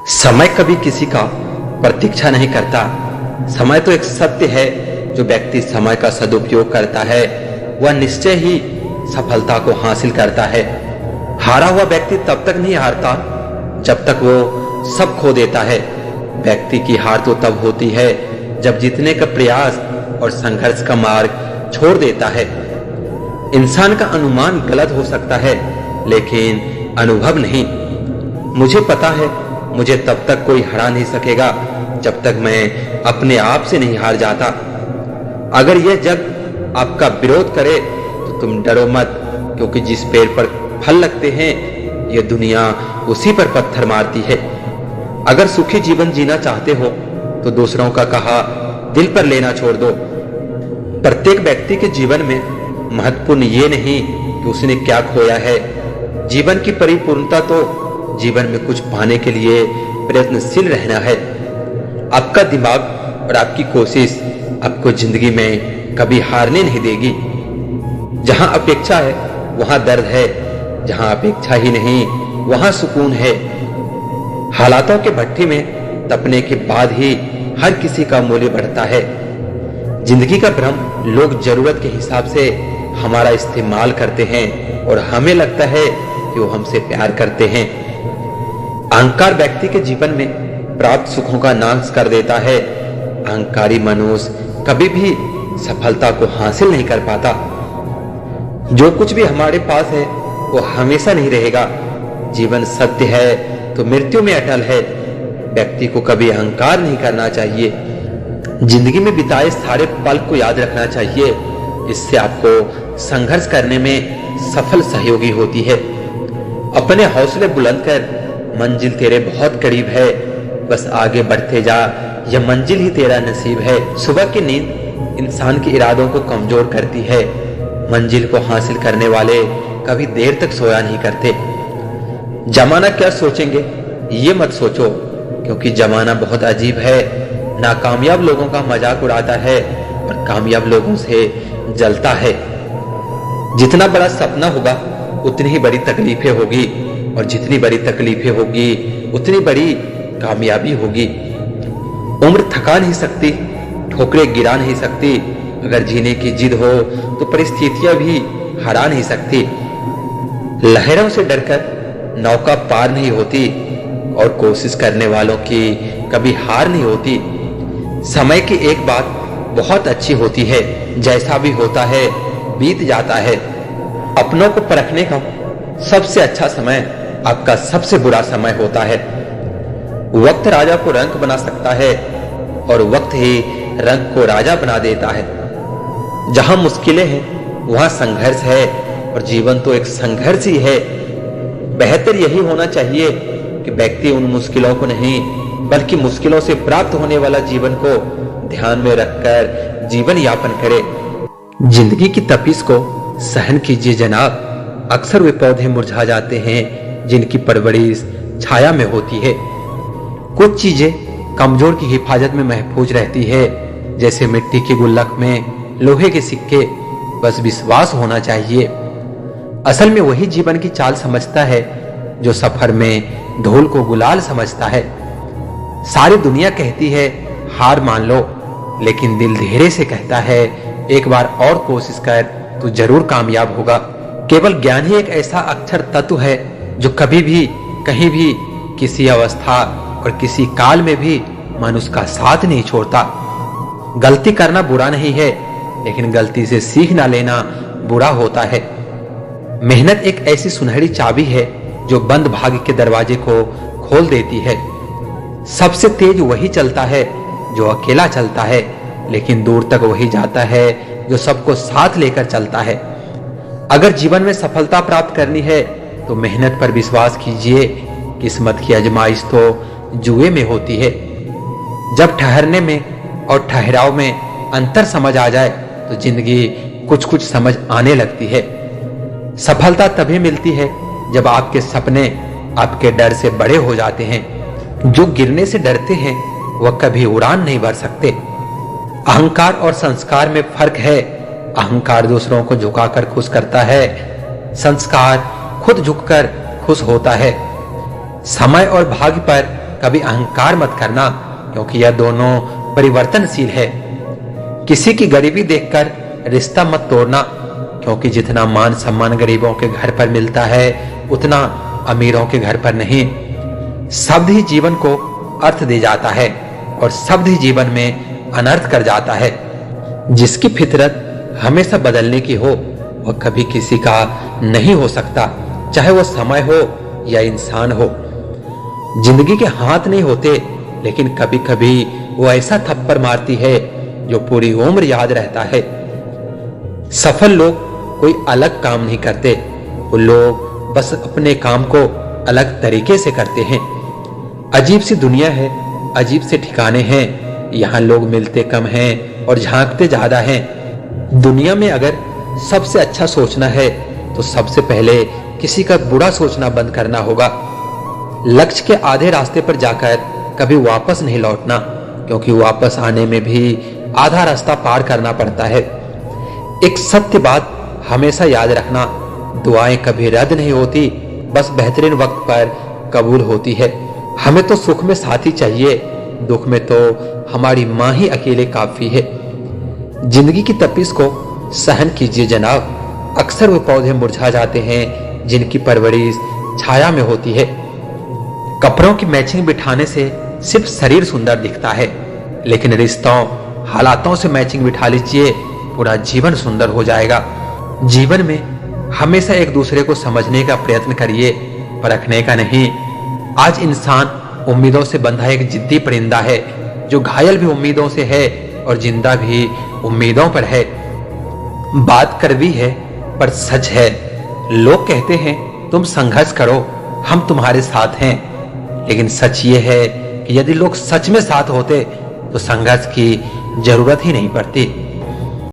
समय कभी किसी का प्रतीक्षा नहीं करता। समय तो एक सत्य है। जो व्यक्ति समय का सदुपयोग करता है वह निश्चय ही सफलता को हासिल करता है। हारा हुआ व्यक्ति तब तक नहीं हारता जब तक वो सब खो देता है। व्यक्ति की हार तो तब होती है जब जीतने का प्रयास और संघर्ष का मार्ग छोड़ देता है। इंसान का अनुमान गलत हो सकता है लेकिन अनुभव नहीं। मुझे पता है मुझे तब तक कोई हरा नहीं सकेगा जब तक मैं अपने आप से नहीं हार जाता। अगर यह जग आपका विरोध करे तो तुम डरो मत, क्योंकि जिस पेड़ पर फल लगते हैं यह दुनिया उसी पर पत्थर मारती है। अगर सुखी जीवन जीना चाहते हो तो दूसरों का कहा दिल पर लेना छोड़ दो। प्रत्येक व्यक्ति के जीवन में महत्वपूर्ण ये नहीं कि उसने क्या खोया है। जीवन की परिपूर्णता तो जीवन में कुछ पाने के लिए प्रयत्नशील रहना है। आपका दिमाग और आपकी कोशिश आपको जिंदगी में कभी हारने नहीं देगी। जहां अपेक्षा है वहां दर्द है, जहां अपेक्षा ही नहीं वहां सुकून है। हालातों के भट्ठी में तपने के बाद ही हर किसी का मूल्य बढ़ता है। जिंदगी का भ्रम लोग जरूरत के हिसाब से हमारा इस्तेमाल करते हैं और हमें लगता है कि वो हमसे प्यार करते हैं। अहंकार व्यक्ति के जीवन में प्राप्त सुखों का नाश कर देता है। अहंकारी मनुष्य कभी भी सफलता को हासिल नहीं कर पाता। जो कुछ भी हमारे पास है वो हमेशा नहीं रहेगा। जीवन सत्य है तो मृत्यु में अटल है। व्यक्ति को कभी अहंकार नहीं करना चाहिए। जिंदगी में बिताए सारे पल को याद रखना चाहिए। इससे आपको संघर्ष करने में सफल सहयोगी होती है। अपने हौसले बुलंद कर, मंजिल तेरे बहुत करीब है, बस आगे बढ़ते जा, यह मंजिल ही तेरा नसीब है। सुबह की नींद इंसान के इरादों को कमजोर करती है। मंजिल को हासिल करने वाले कभी देर तक सोया नहीं करते। जमाना क्या सोचेंगे ये मत सोचो, क्योंकि जमाना बहुत अजीब है। नाकामयाब लोगों का मजाक उड़ाता है और कामयाब लोगों से जलता है। जितना बड़ा सपना होगा उतनी ही बड़ी तकलीफें होगी, और जितनी बड़ी तकलीफें होगी उतनी बड़ी कामयाबी होगी। उम्र थका नहीं सकती, ठोकरें गिरा नहीं सकती। अगर जीने की जिद हो तो परिस्थितियां भी हरा नहीं सकती। लहरों से डरकर नौका पार नहीं होती, और कोशिश करने वालों की कभी हार नहीं होती। समय की एक बात बहुत अच्छी होती है, जैसा भी होता है बीत जाता है। अपनों को परखने का सबसे अच्छा समय आपका सबसे बुरा समय होता है। वक्त राजा को रंक बना सकता है और वक्त ही रंक को राजा बना देता है। जहां मुश्किलें हैं वहां संघर्ष है, और जीवन तो एक संघर्ष ही है। बेहतर यही होना चाहिए कि व्यक्ति उन मुश्किलों को नहीं बल्कि मुश्किलों से प्राप्त होने वाला जीवन को ध्यान में रखकर जीवन यापन करे। जिंदगी की तपिश को सहन कीजिए जनाब। अक्सर वे पौधे मुरझा जाते हैं जिनकी परवरिश छाया में होती है। कुछ चीजें कमजोर की हिफाजत में महफूज रहती है, जैसे मिट्टी के गुल्लक में लोहे के सिक्के। बस विश्वास होना चाहिए। असल में वही जीवन की चाल समझता है जो सफर में धूल को गुलाल समझता है। सारी दुनिया कहती है हार मान लो, लेकिन दिल धीरे से कहता है एक बार और कोशिश कर, तू जरूर कामयाब होगा। केवल ज्ञान ही एक ऐसा अक्षर तत्व है जो कभी भी कहीं भी किसी अवस्था और किसी काल में भी मनुष्य का साथ नहीं छोड़ता। गलती करना बुरा नहीं है, लेकिन गलती से सीख ना लेना बुरा होता है। मेहनत एक ऐसी सुनहरी चाबी है जो बंद भाग्य के दरवाजे को खोल देती है। सबसे तेज वही चलता है जो अकेला चलता है, लेकिन दूर तक वही जाता है जो सबको साथ लेकर चलता है। अगर जीवन में सफलता प्राप्त करनी है तो मेहनत पर विश्वास कीजिए। किस्मत की आजमाइश तो जुए में होती है। जब ठहरने में और ठहराव में अंतर समझ आ जाए तो जिंदगी कुछ कुछ समझ आने लगती है। सफलता तभी मिलती है जब आपके सपने आपके डर से बड़े हो जाते हैं। जो गिरने से डरते हैं वह कभी उड़ान नहीं भर सकते। अहंकार और संस्कार में फर्क है। अहंकार दूसरों को झुकाकर खुश करता है, संस्कार खुद झुककर खुश होता है। समय और भाग्य पर कभी अहंकार मत करना, क्योंकि यह दोनों परिवर्तनशील है। किसी की गरीबी देखकर रिश्ता मत तोड़ना, क्योंकि जितना मान सम्मान गरीबों के घर पर मिलता है उतना अमीरों के घर पर नहीं। शब्द ही जीवन को अर्थ दे जाता है और शब्द ही जीवन में अनर्थ कर जाता है। जिसकी फितरत हमेशा बदलने की हो वह कभी किसी का नहीं हो सकता, चाहे वो समय हो या इंसान हो। जिंदगी के हाथ नहीं होते, लेकिन कभी कभी वो ऐसा थप्पड़ मारती है जो पूरी उम्र याद रहता है। सफल लोग कोई अलग काम नहीं करते, वो लोग बस अपने काम को अलग तरीके से करते हैं। अजीब सी दुनिया है, अजीब से ठिकाने हैं, यहाँ लोग मिलते कम हैं और झांकते ज्यादा हैं। दुनिया में अगर सबसे अच्छा सोचना है तो सबसे पहले किसी का बुरा सोचना बंद करना होगा। लक्ष्य के आधे रास्ते पर जाकर कभी वापस नहीं लौटना, क्योंकि वापस आने में भी आधा रास्ता पार करना पड़ता है। एक सत्य बात हमेशा याद रखना, दुआएं कभी रद्द नहीं होती, बस बेहतरीन वक्त पर कबूल होती है। हमें तो सुख में साथी चाहिए, दुख में तो हमारी माँ ही अकेले काफी है। जिंदगी की तपिश को सहन कीजिए जनाब, अक्सर वो पौधे मुरझा जाते हैं जिनकी परवरिश छाया में होती है। कपड़ों की मैचिंग बिठाने से सिर्फ शरीर सुंदर दिखता है, लेकिन रिश्तों हालातों से मैचिंग बिठा लीजिए, पूरा जीवन सुंदर हो जाएगा। जीवन में हमेशा एक दूसरे को समझने का प्रयत्न करिए, परखने का नहीं। आज इंसान उम्मीदों से बंधा एक जिद्दी परिंदा है, जो घायल भी उम्मीदों से है और जिंदा भी उम्मीदों पर है। बात कड़वी है पर सच है। लोग कहते हैं तुम संघर्ष करो, हम तुम्हारे साथ हैं, लेकिन सच ये है कि यदि लोग सच में साथ होते तो संघर्ष की जरूरत ही नहीं पड़ती।